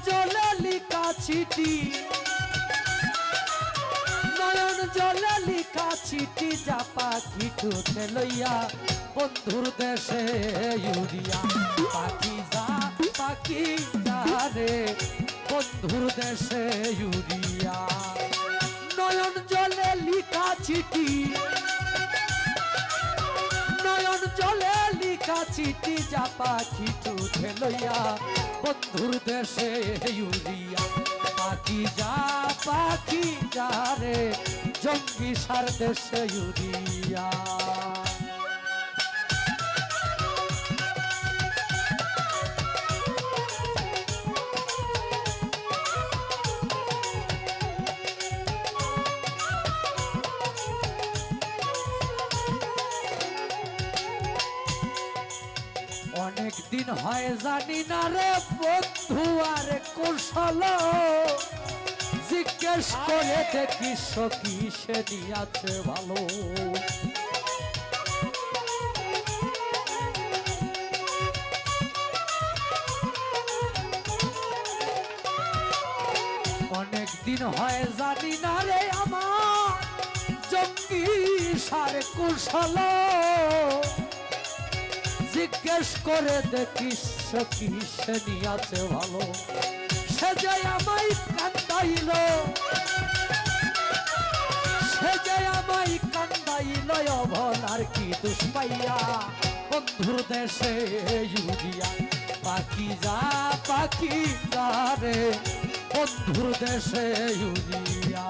জলে লিখা চিঠি, নয়ন জলে লিখা চিঠি, যা পাখি ঠোঁটে লইয়া বন্ধুর দেশে উড়িয়া। পাখি যা রে বন্ধুর দেশে উড়িয়া। নয়ন জলে লিখা চিঠি, নয়ন জলে লিখা চিঠি, যা পাখি ঠোঁটে লইয়া বন্ধুর দেশে উড়িয়া। পাখি যা রে জঙ্গি সার দেশে উড়িয়া। অনেক দিন হয় জানি না রে বন্ধু আর কৌশল, জিজ্ঞেস করে দেখিস কি সে নিয়াছে ভালো। অনেক দিন হয় জানি না রে আমার জঙ্গি সার কৌশল, জিজ্ঞেস করে দেখিস কি সে নিয়াছে ভালো। সে যে আমায় কান্দাইল, সে যে আমায় কান্দাইল, অভলার কি দোষ পাইয়া বন্ধুর দেশে উড়িয়া। পাখি যা রে বন্ধুর দেশে উড়িয়া।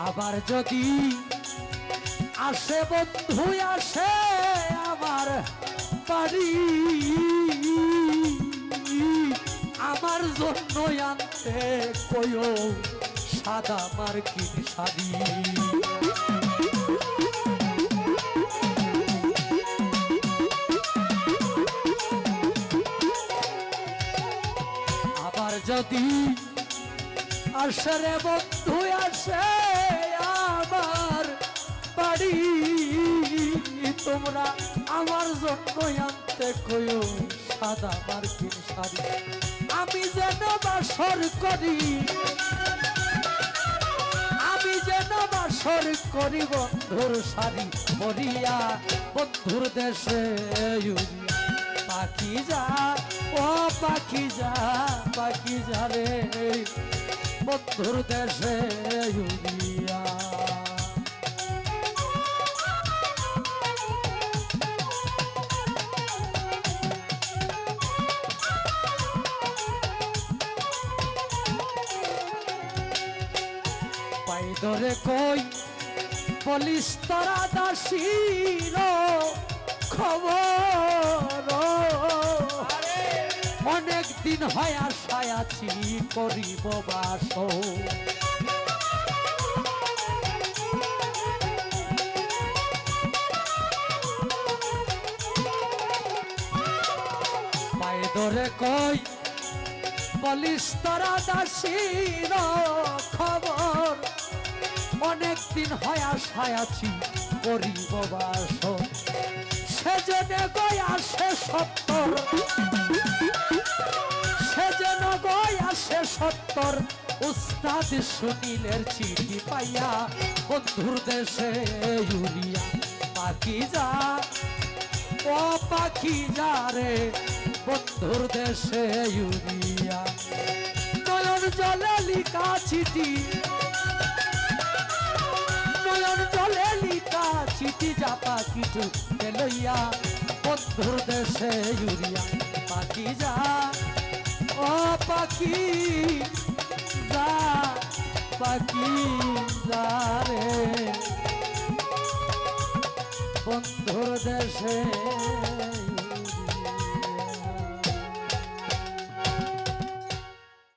আবার যদি আসে বন্ধু আসে আমার বাড়ি, আমার জন্য আনতে কয়ো সাদা মার্কিন শাড়ি। আবার যদি আসে রে বন্ধু আসে আমার বাড়ি, তোমরা আমার জন্য আনতে কয়ো সাদা মার্কিন শাড়ি। আমি যেন বাসর করি, আমি যেন বাসর করি বন্ধুর শাড়ি পরিয়া বন্ধুর দেশে উড়িয়া। পাখি ও পাখি যা রে বন্ধুর দেশে উড়িয়া। পাই ধরে কই পুলিশ তারা দাসীর খবর, অনেক দিন হয় আশায় আছি করিব বাস। পায়ে ধরে কই পুলিশ তারা দাসীর খবর, অনেক দিন হয় আশায় আছি করিব বাস। সেজনে গই আসে সত্তর, সেজন্য গই আসে সত্তর, উস্তাদ সুনীলের চিঠি পাইয়া বন্ধুর দেশে উড়িয়া। পাখি ও পাখি রে বন্ধুর দেশে উড়িয়া। নয়ন জলে লিখা চিঠি, নয়ন জলে লিখা চিঠি, যা পাখি ঠোঁটে লইয়া বন্ধুর দেশে উড়িয়া। পাখি ও পাখি যা রে বন্ধুর দেশে